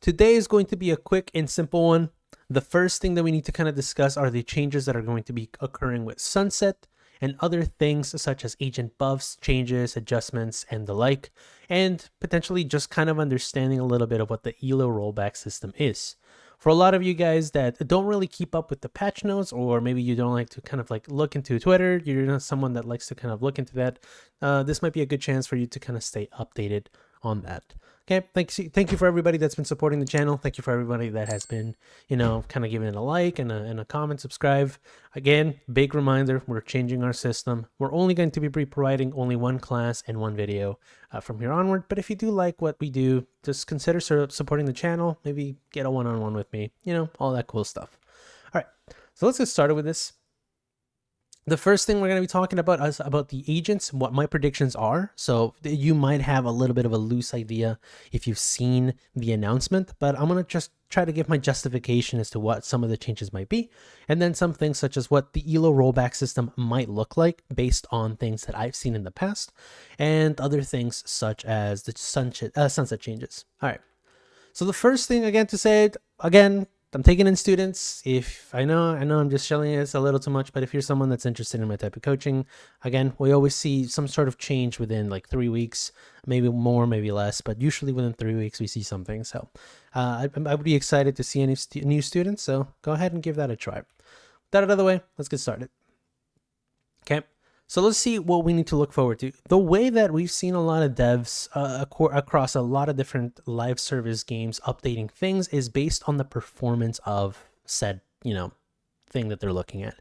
Today is going to be a quick and simple one. The first thing that we need to kind of discuss are the changes that are going to be occurring with Sunset and other things such as agent buffs, changes, adjustments, and the like, and potentially just kind of understanding a little bit of what the ELO rollback system is. For a lot of you guys that don't really keep up with the patch notes, or maybe you don't like to kind of like look into Twitter, you're not someone that likes to kind of look into that, this might be a good chance for you to kind of stay updated on that. Okay, thank you for everybody that's been supporting the channel. Thank you for everybody that has been, kind of giving it a like and a comment, subscribe. Again, big reminder, we're changing our system. We're only going to be providing only one class and one video from here onward. But if you do like what we do, just consider supporting the channel. Maybe get a one-on-one with me, all that cool stuff. All right, so let's get started with this. The first thing we're going to be talking about is about the agents, what my predictions are. So you might have a little bit of a loose idea if you've seen the announcement, but I'm going to just try to give my justification as to what some of the changes might be. And then some things such as what the ELO rollback system might look like based on things that I've seen in the past, and other things such as the sunset changes. All right. So the first thing again to say, I'm taking in students. If I know I'm just shelling this a little too much, but if you're someone that's interested in my type of coaching, again, we always see some sort of change within like 3 weeks, maybe more, maybe less, but usually within 3 weeks we see something. So I would be excited to see any new students. So go ahead and give that a try. That out of the way, let's get started. Okay. So let's see what we need to look forward to. The way that we've seen a lot of devs across a lot of different live service games updating things is based on the performance of said, thing that they're looking at.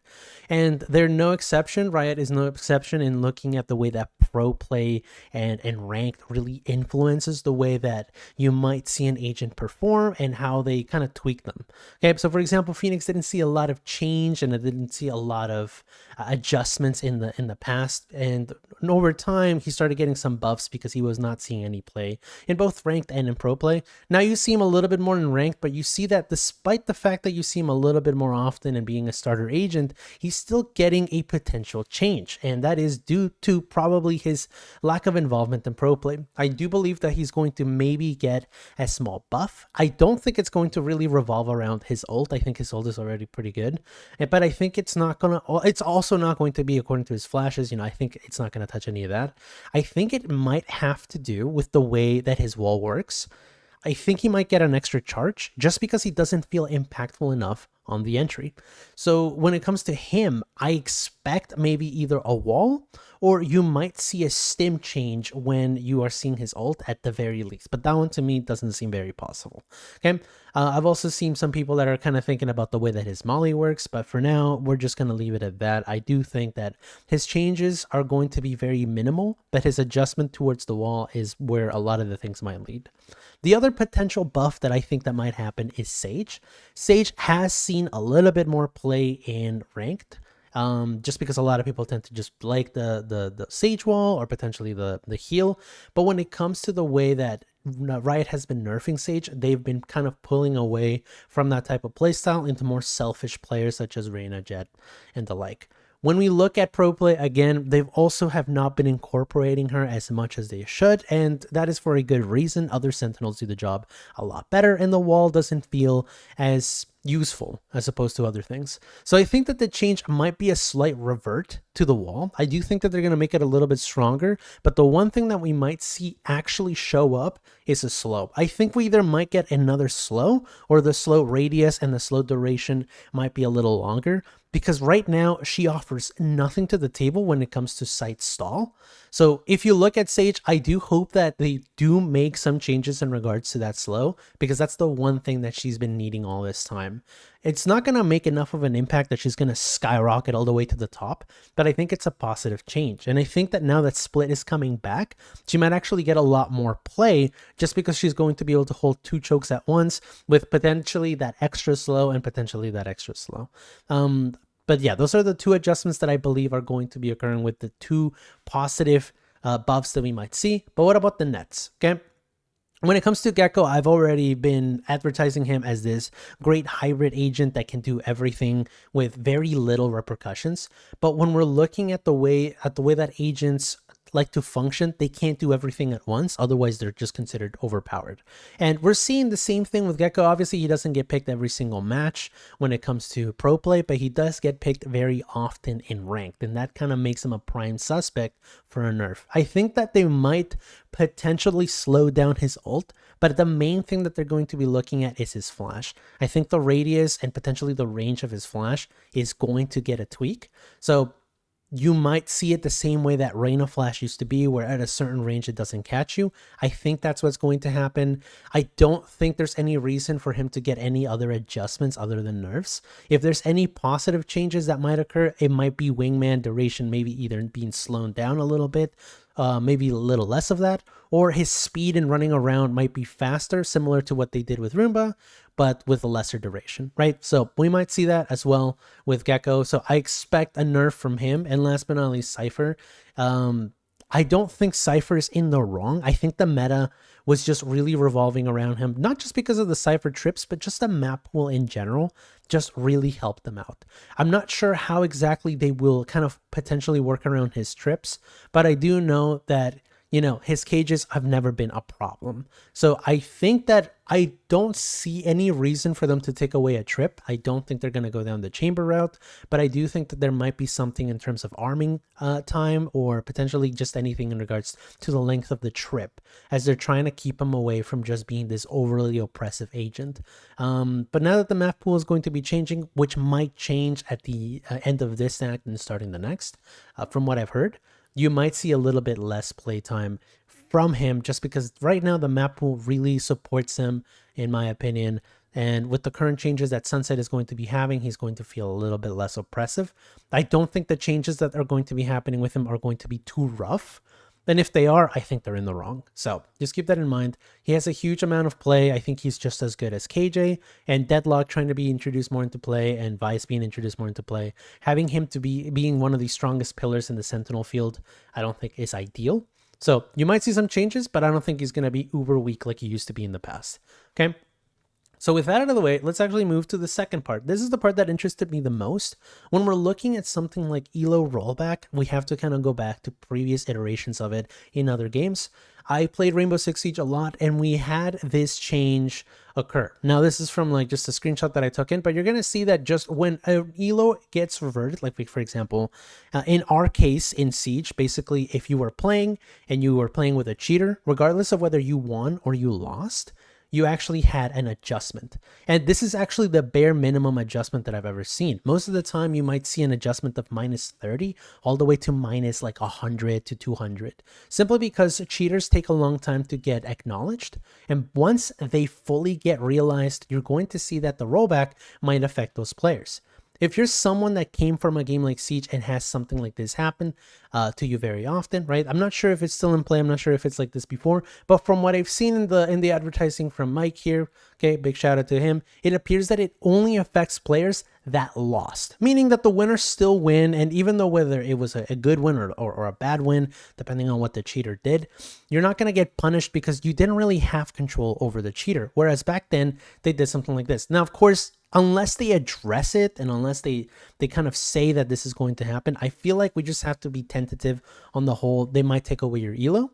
And they're no exception. Riot is no exception in looking at the way that pro play and ranked really influences the way that you might see an agent perform and how they kind of tweak them. Okay, so for example, Phoenix didn't see a lot of change and it didn't see a lot of adjustments in the past, and over time he started getting some buffs because he was not seeing any play in both ranked and in pro play. Now you see him a little bit more in ranked, but you see that despite the fact that you see him a little bit more often and being a starter agent, he's still getting a potential change, and that is due to probably his lack of involvement in pro play. I do believe that he's going to maybe get a small buff. I don't think it's going to really revolve around his ult. I think his ult is already pretty good, but I think it's also not going to be according to his flashes. I think it's not going to touch any of that. I think it might have to do with the way that his wall works. I think he might get an extra charge just because he doesn't feel impactful enough on the entry. So when it comes to him, I expect maybe either a wall or you might see a stim change when you are seeing his ult at the very least. But that one to me doesn't seem very possible. Okay. I've also seen some people that are kind of thinking about the way that his molly works, but for now, we're just going to leave it at that. I do think that his changes are going to be very minimal, but his adjustment towards the wall is where a lot of the things might lead. The other potential buff that I think that might happen is Sage. Sage has seen a little bit more play in ranked, just because a lot of people tend to just like the Sage wall or potentially the heal. But when it comes to the way that Riot has been nerfing Sage, they've been kind of pulling away from that type of playstyle into more selfish players such as Reyna, Jett, and the like. When we look at pro play, again, they've also have not been incorporating her as much as they should, and that is for a good reason. Other Sentinels do the job a lot better, and the wall doesn't feel as useful as opposed to other things. So I think that the change might be a slight revert to the wall. I do think that they're going to make it a little bit stronger, but the one thing that we might see actually show up is a slow. I think we either might get another slow, or the slow radius and the slow duration might be a little longer, because right now she offers nothing to the table when it comes to site stall. So if you look at Sage, I do hope that they do make some changes in regards to that slow, because that's the one thing that she's been needing all this time. It's not going to make enough of an impact that she's going to skyrocket all the way to the top, but I think it's a positive change. And I think that now that Split is coming back, she might actually get a lot more play just because she's going to be able to hold 2 chokes at once with potentially that extra slow and potentially that extra slow. But yeah, those are the 2 adjustments that I believe are going to be occurring with the 2 positive buffs that we might see. But what about the nets? Okay. When it comes to Gecko, I've already been advertising him as this great hybrid agent that can do everything with very little repercussions. But when we're looking at the way that agents like to function, they can't do everything at once. Otherwise, they're just considered overpowered. And we're seeing the same thing with Gecko. Obviously, he doesn't get picked every single match when it comes to pro play, but he does get picked very often in ranked. And that kind of makes him a prime suspect for a nerf. I think that they might potentially slow down his ult, but the main thing that they're going to be looking at is his flash. I think the radius and potentially the range of his flash is going to get a tweak. So you might see it the same way that Reyna Flash used to be, where at a certain range it doesn't catch you. I think that's what's going to happen. I don't think there's any reason for him to get any other adjustments other than nerfs. If there's any positive changes that might occur, it might be wingman duration maybe either being slowed down a little bit, maybe a little less of that, or his speed and running around might be faster, similar to what they did with Roomba, but with a lesser duration, right? So we might see that as well with Gecko. So I expect a nerf from him. And last but not least, Cypher. I don't think Cypher is in the wrong. I think the meta was just really revolving around him, not just because of the Cypher trips, but just the map pool in general just really helped them out. I'm not sure how exactly they will kind of potentially work around his trips, but I do know that, you know, his cages have never been a problem. So I think that I don't see any reason for them to take away a trip. I don't think they're going to go down the chamber route, but I do think that there might be something in terms of arming time, or potentially just anything in regards to the length of the trip, as they're trying to keep him away from just being this overly oppressive agent. But now that the map pool is going to be changing, which might change at the end of this act and starting the next, from what I've heard, you might see a little bit less playtime from him, just because right now the map pool really supports him, in my opinion. And with the current changes that Sunset is going to be having, he's going to feel a little bit less oppressive. I don't think the changes that are going to be happening with him are going to be too rough. And if they are, I think they're in the wrong. So just keep that in mind. He has a huge amount of play. I think he's just as good as KJ, and Deadlock trying to be introduced more into play, and Vice being introduced more into play. Having him to be being one of the strongest pillars in the Sentinel field, I don't think is ideal. So you might see some changes, but I don't think he's going to be uber weak like he used to be in the past. Okay. So with that out of the way, let's actually move to the second part. This is the part that interested me the most. When we're looking at something like ELO rollback, we have to kind of go back to previous iterations of it in other games. I played Rainbow Six Siege a lot, and we had this change occur. Now, this is from like just a screenshot that I took in, but you're going to see that just when an ELO gets reverted, like for example, in our case in Siege, basically if you were playing and you were playing with a cheater, regardless of whether you won or you lost, you actually had an adjustment. And this is actually the bare minimum adjustment that I've ever seen. Most of the time you might see an adjustment of minus 30 all the way to minus like 100 to 200, simply because cheaters take a long time to get acknowledged. And once they fully get realized, you're going to see that the rollback might affect those players. If you're someone that came from a game like Siege and has something like this happen to you very often, right? I'm not sure if it's still in play. I'm not sure if it's like this before, but from what I've seen in the advertising from Mike here, okay, big shout out to him, it appears that it only affects players that lost, meaning that the winners still win. And even though whether it was a good win or a bad win, depending on what the cheater did, you're not going to get punished because you didn't really have control over the cheater. Whereas back then they did something like this. Now, of course, unless they address it and unless they kind of say that this is going to happen, I feel like we just have to be tentative on the whole. They might take away your elo.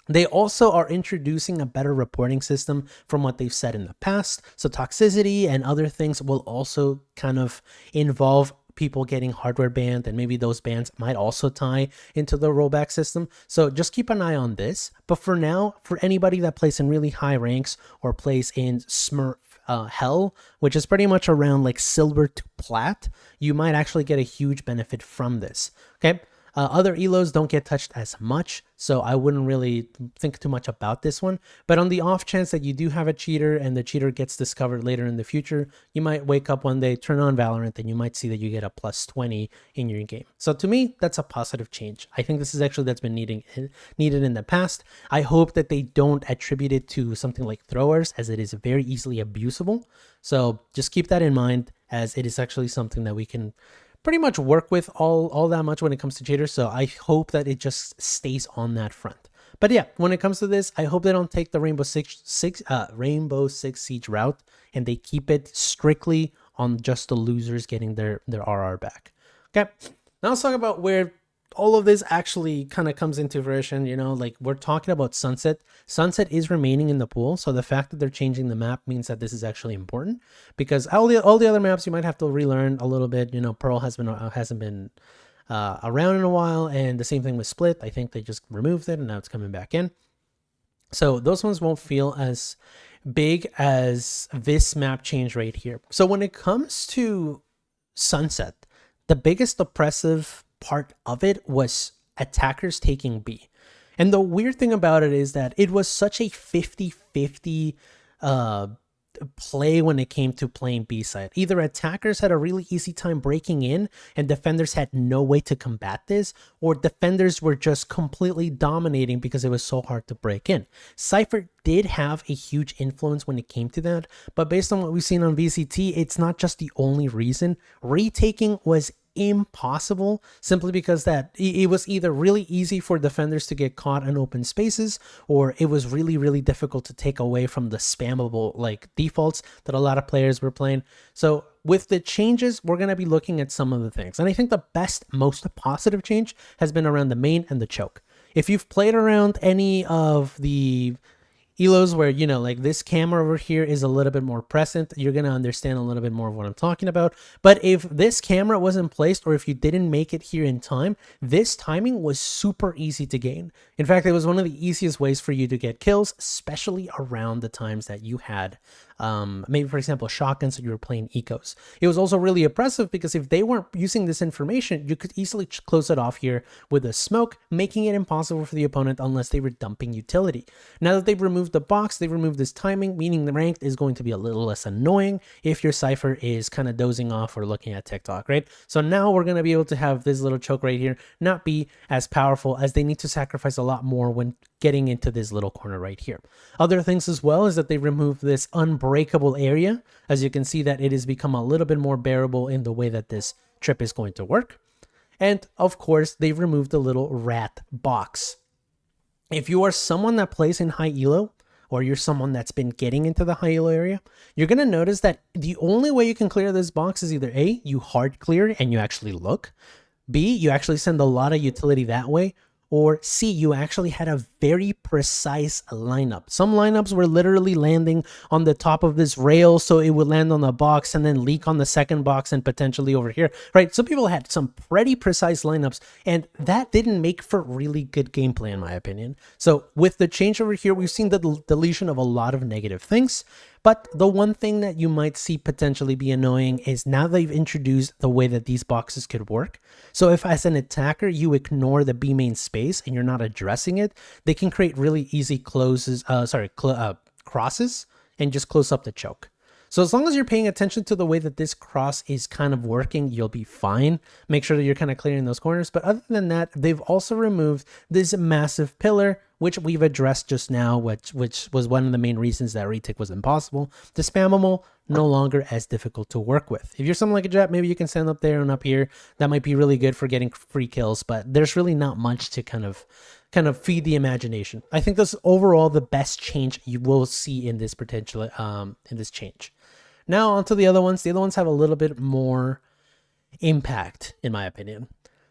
They also are introducing a better reporting system from what they've said in the past. So toxicity and other things will also kind of involve people getting hardware banned, and maybe those bans might also tie into the rollback system. So just keep an eye on this. But for now, for anybody that plays in really high ranks or plays in Smurf Hell, which is pretty much around like silver to plat, you might actually get a huge benefit from this. Okay. Other elos don't get touched as much, so I wouldn't really think too much about this one. But on the off chance that you do have a cheater and the cheater gets discovered later in the future, you might wake up one day, turn on Valorant, and you might see that you get a plus 20 in your game. So to me, that's a positive change. I think this is actually that's been needed in the past. I hope that they don't attribute it to something like throwers, as it is very easily abusable. So just keep that in mind, as it is actually something that we can pretty much work with all that much when it comes to cheaters. So I hope that it just stays on that front. But yeah, when it comes to this, I hope they don't take the Rainbow Six Siege route and they keep it strictly on just the losers getting their RR back. Okay, now let's talk about where all of this actually kind of comes into fruition, you know, like we're talking about Sunset. Sunset is remaining in the pool, so the fact that they're changing the map means that this is actually important, because all the other maps you might have to relearn a little bit. You know, Pearl hasn't been around in a while, and the same thing with Split. I think they just removed it and now it's coming back in. So those ones won't feel as big as this map change right here. So when it comes to Sunset, the biggest oppressive part of it was attackers taking B. And the weird thing about it is that it was such a 50-50 play when it came to playing B side. Either attackers had a really easy time breaking in and defenders had no way to combat this, or defenders were just completely dominating because it was so hard to break in. Cypher did have a huge influence when it came to that, but based on what we've seen on VCT, it's not just the only reason. Retaking was impossible simply because that it was either really easy for defenders to get caught in open spaces, or it was really difficult to take away from the spammable like defaults that a lot of players were playing. So with the changes, we're going to be looking at some of the things, and I think the most positive change has been around the main and the choke. If you've played around any of the elos where, you know, like this camera over here is a little bit more present, you're going to understand a little bit more of what I'm talking about. But if this camera wasn't placed, or if you didn't make it here in time, this timing was super easy to gain. In fact, it was one of the easiest ways for you to get kills, especially around the times that you had maybe, for example, shotguns that you were playing ecos. It was also really oppressive because if they weren't using this information, you could easily close it off here with a smoke, making it impossible for the opponent unless they were dumping utility. Now that they've removed the box, they've removed this timing, meaning the ranked is going to be a little less annoying if your Cypher is kind of dozing off or looking at TikTok, right? So now we're going to be able to have this little choke right here not be as powerful, as they need to sacrifice a lot more when getting into this little corner right here. Other things as well is that they removed this unbreakable area. As you can see, that it has become a little bit more bearable in the way that this trip is going to work. And of course, they've removed the little rat box. If you are someone that plays in high elo, or you're someone that's been getting into the high elo area, you're going to notice that the only way you can clear this box is either A, you hard clear and you actually look, B, you actually send a lot of utility that way, or C, you actually had a very precise lineup. Some lineups were literally landing on the top of this rail, so it would land on the box and then leak on the second box and potentially over here, right? So people had some pretty precise lineups, and that didn't make for really good gameplay in my opinion. So with the change over here, we've seen the deletion of a lot of negative things. But the one thing that you might see potentially be annoying is now they've introduced the way that these boxes could work. So if as an attacker you ignore the B main space and you're not addressing it, they can create really easy crosses and just close up the choke. So as long as you're paying attention to the way that this cross is kind of working, you'll be fine. Make sure that you're kind of clearing those corners. But other than that, they've also removed this massive pillar, which we've addressed just now, which was one of the main reasons that retake was impossible. The spammable, no longer as difficult to work with. If you're someone like a Jet, maybe you can stand up there and up here. That might be really good for getting free kills, but there's really not much to kind of feed the imagination. I think that's overall the best change you will see in this potential in this change. Now onto the other ones. The other ones have a little bit more impact, in my opinion.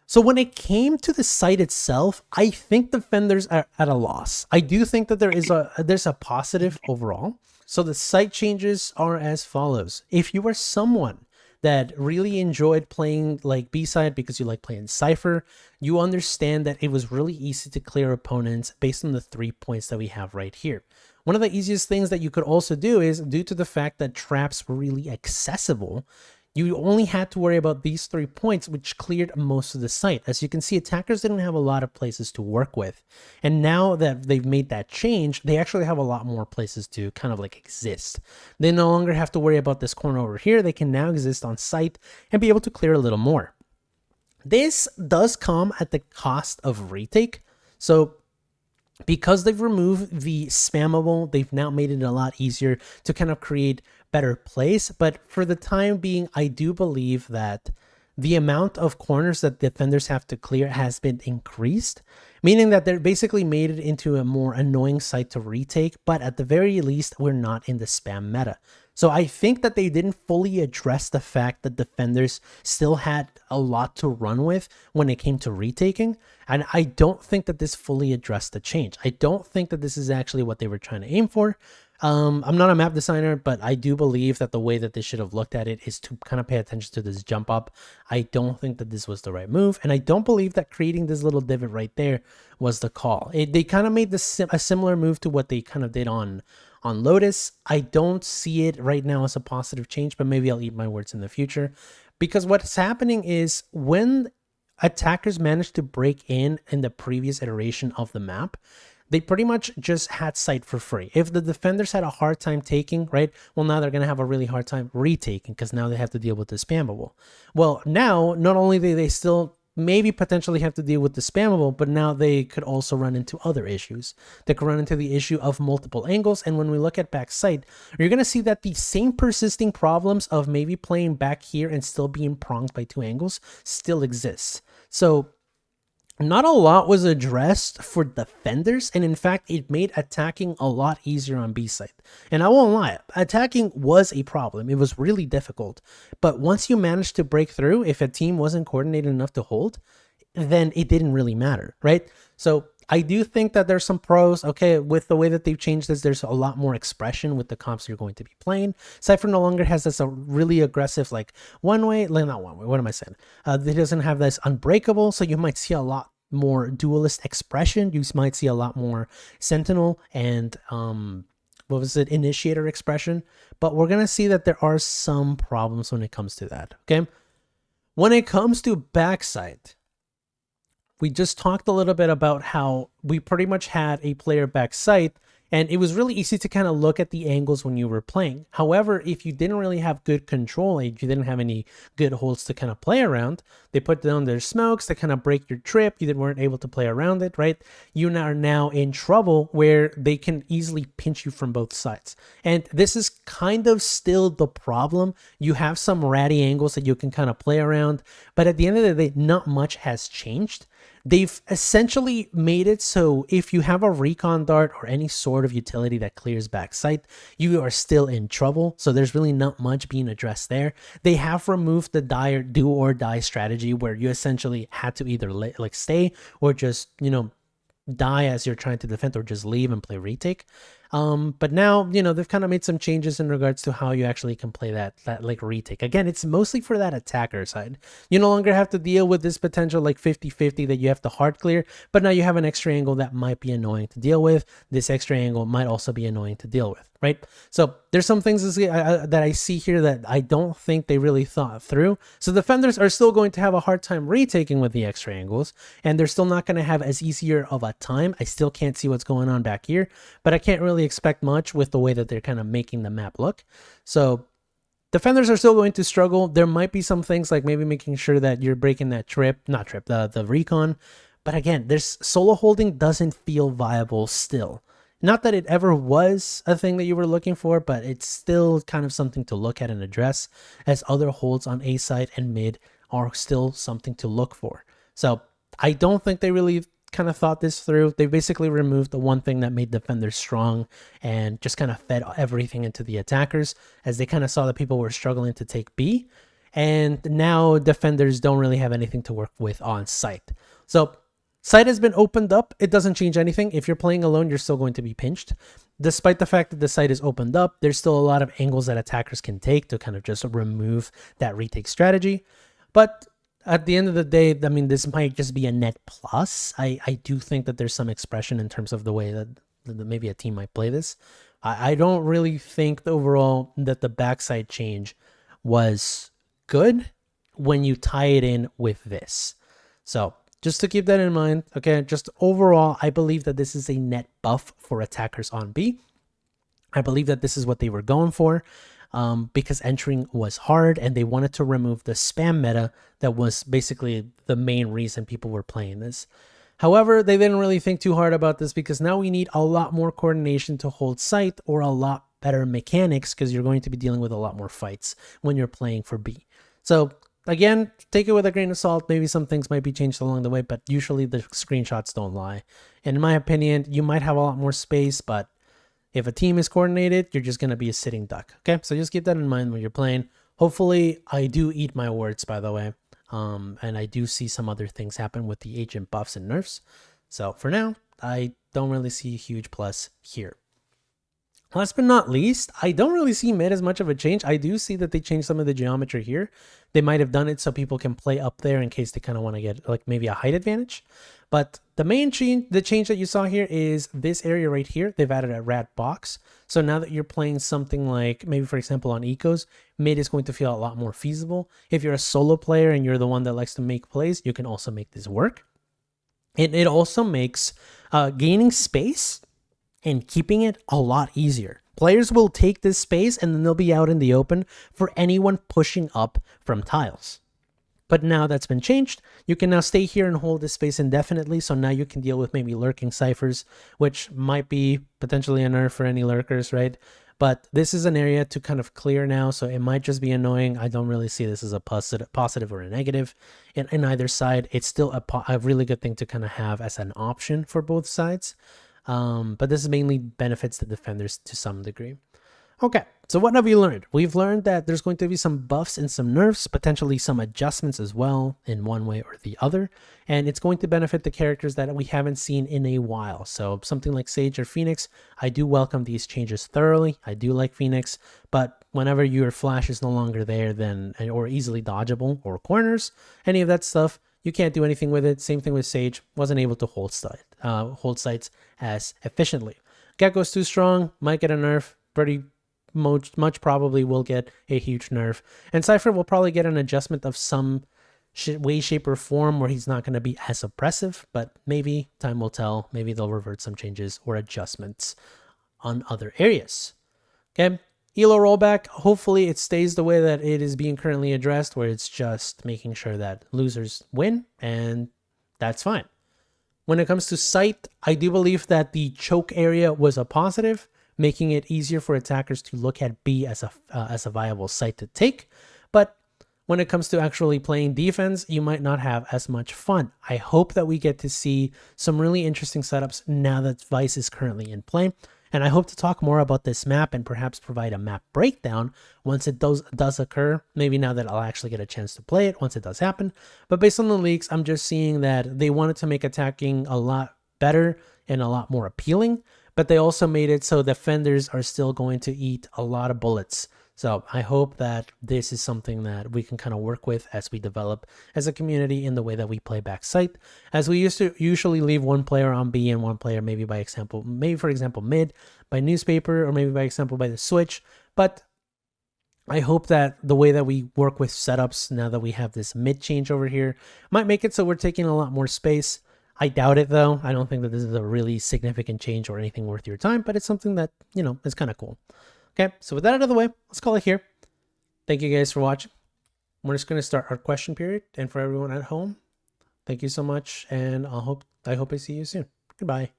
So when it came to the site itself, I think defenders are at a loss. I do think that there's a positive overall. So the site changes are as follows. If you are someone that really enjoyed playing like B-side because you like playing Cypher, you understand that it was really easy to clear opponents based on the 3 points that we have right here. One of the easiest things that you could also do is, due to the fact that traps were really accessible, you only had to worry about these 3 points, which cleared most of the site. As you can see, attackers didn't have a lot of places to work with. And now that they've made that change, they actually have a lot more places to kind of like exist. They no longer have to worry about this corner over here. They can now exist on site and be able to clear a little more. This does come at the cost of retake. So because they've removed the spammable, they've now made it a lot easier to kind of create better plays. But for the time being, I do believe that the amount of corners that defenders have to clear has been increased. meaning that they basically made it into a more annoying site to retake, but at the very least, we're not in the spam meta. So I think that they didn't fully address the fact that defenders still had a lot to run with when it came to retaking. And I don't think that this fully addressed the change. I don't think that this is actually what they were trying to aim for. I'm not a map designer, but I do believe that the way that they should have looked at it is to kind of pay attention to this jump up. I don't think that this was the right move, and I don't believe that creating this little divot right there was the call. They kind of made a similar move to what they kind of did on Lotus. I don't see it right now as a positive change, but maybe I'll eat my words in the future, because what's happening is when attackers managed to break in the previous iteration of the map, they pretty much just had sight for free. If the defenders had a hard time taking, right, well, now they're going to have a really hard time retaking because now they have to deal with the spammable. Well, now, not only do they still maybe potentially have to deal with the spammable, but now they could also run into other issues. They could run into the issue of multiple angles, and when we look at backside, you're going to see that the same persisting problems of maybe playing back here and still being pronged by two angles still exists. So not a lot was addressed for defenders, and in fact, it made attacking a lot easier on B side. And I won't lie, attacking was a problem. It was really difficult. But once you managed to break through, if a team wasn't coordinated enough to hold, then it didn't really matter, right? So I do think that there's some pros. Okay, with the way that they've changed this, there's a lot more expression with the comps you're going to be playing. Cypher no longer has this a really aggressive, like one way, like not one way, what am I saying? It doesn't have this unbreakable, so you might see a lot more duelist expression. You might see a lot more sentinel and what was it, initiator expression. But we're gonna see that there are some problems when it comes to that. Okay, when it comes to backside, we just talked a little bit about how we pretty much had a player backside, and it was really easy to kind of look at the angles when you were playing. However, if you didn't really have good control, if you didn't have any good holds to kind of play around, they put down their smokes to kind of break your trip. You weren't able to play around it, right? You are now in trouble where they can easily pinch you from both sides. And this is kind of still the problem. You have some ratty angles that you can kind of play around, but at the end of the day, not much has changed. They've essentially made it so if you have a recon dart or any sort of utility that clears backside, you are still in trouble. So there's really not much being addressed there. They have removed the do or die strategy where you essentially had to either stay or just, die as you're trying to defend, or just leave and play retake. But now, they've kind of made some changes in regards to how you actually can play that like retake. Again, it's mostly for that attacker side. You no longer have to deal with this potential like 50-50 that you have to hard clear, but now you have an extra angle that might be annoying to deal with. This extra angle might also be annoying to deal with, right? So there's some things that I see here that I don't think they really thought through. So defenders are still going to have a hard time retaking with the extra angles, and they're still not going to have as easier of a time. I still can't see what's going on back here, but I can't really expect much with the way that they're kind of making the map look. So defenders are still going to struggle. There might be some things like maybe making sure that you're breaking that the recon. But again, there's solo holding doesn't feel viable still. Not that it ever was a thing that you were looking for, but it's still kind of something to look at and address, as other holds on A side and mid are still something to look for. So I don't think they really kind of thought this through. They basically removed the one thing that made defenders strong and just kind of fed everything into the attackers, as they kind of saw that people were struggling to take B, and now defenders don't really have anything to work with on site. So site has been opened up. It doesn't change anything. If you're playing alone, you're still going to be pinched. Despite the fact that the site is opened up, there's still a lot of angles that attackers can take to kind of just remove that retake strategy. But at the end of the day, I mean, this might just be a net plus. I do think that there's some expression in terms of the way that maybe a team might play this. I don't really think overall that the backside change was good when you tie it in with this. So just to keep that in mind, okay, just overall, I believe that this is a net buff for attackers on B. I believe that this is what they were going for. Because entering was hard and they wanted to remove the spam meta that was basically the main reason people were playing this. However, they didn't really think too hard about this, because now we need a lot more coordination to hold site, or a lot better mechanics, because you're going to be dealing with a lot more fights when you're playing for B. So again, take it with a grain of salt. Maybe some things might be changed along the way, but usually the screenshots don't lie. And in my opinion, you might have a lot more space, but if a team is coordinated, you're just going to be a sitting duck. Okay, so just keep that in mind when you're playing. Hopefully, I do eat my words, by the way. And I do see some other things happen with the agent buffs and nerfs. So for now, I don't really see a huge plus here. Last but not least, I don't really see mid as much of a change. I do see that they changed some of the geometry here. They might have done it so people can play up there in case they kind of want to get like maybe a height advantage. But the main change, the change that you saw here is this area right here. They've added a rat box. So now that you're playing something like maybe, for example, on ecos, mid is going to feel a lot more feasible. If you're a solo player and you're the one that likes to make plays, you can also make this work. And it also makes gaining space and keeping it a lot easier. Players will take this space and then they'll be out in the open for anyone pushing up from tiles. But now that's been changed. You can now stay here and hold this space indefinitely. So now you can deal with maybe lurking ciphers, which might be potentially a nerf for any lurkers, right? But this is an area to kind of clear now. So it might just be annoying. I don't really see this as a positive or a negative in either side. It's still a really good thing to kind of have as an option for both sides. But this mainly benefits the defenders to some degree. Okay, so what have we learned? We've learned that there's going to be some buffs and some nerfs, potentially some adjustments as well in one way or the other. And it's going to benefit the characters that we haven't seen in a while. So something like Sage or Phoenix, I do welcome these changes thoroughly. I do like Phoenix, but whenever your flash is no longer there, then or easily dodgeable or corners, any of that stuff, you can't do anything with it. Same thing with Sage, wasn't able to hold sites as efficiently. Gecko's too strong, might get a nerf, pretty much probably will get a huge nerf. And Cypher will probably get an adjustment of some way, shape, or form where he's not going to be as oppressive, but maybe time will tell. Maybe they'll revert some changes or adjustments on other areas. Okay. Elo rollback, hopefully it stays the way that it is being currently addressed, where it's just making sure that losers win, and that's fine. When it comes to sight, I do believe that the choke area was a positive, making it easier for attackers to look at B as a viable site to take. But when it comes to actually playing defense, you might not have as much fun. I hope that we get to see some really interesting setups now that Vice is currently in play. And I hope to talk more about this map and perhaps provide a map breakdown once it does occur. Maybe now that I'll actually get a chance to play it once it does happen. But based on the leaks, I'm just seeing that they wanted to make attacking a lot better and a lot more appealing. But they also made it so defenders are still going to eat a lot of bullets. So I hope that this is something that we can kind of work with as we develop as a community in the way that we play backside. As we used to usually leave one player on B and one player maybe for example mid by newspaper, or maybe by example by the switch. But I hope that the way that we work with setups now that we have this mid change over here might make it so we're taking a lot more space. I doubt it though. I don't think that this is a really significant change or anything worth your time, but it's something that, is kind of cool. Okay, so with that out of the way, let's call it here. Thank you guys for watching. We're just going to start our question period. And for everyone at home, thank you so much. And I hope I see you soon. Goodbye.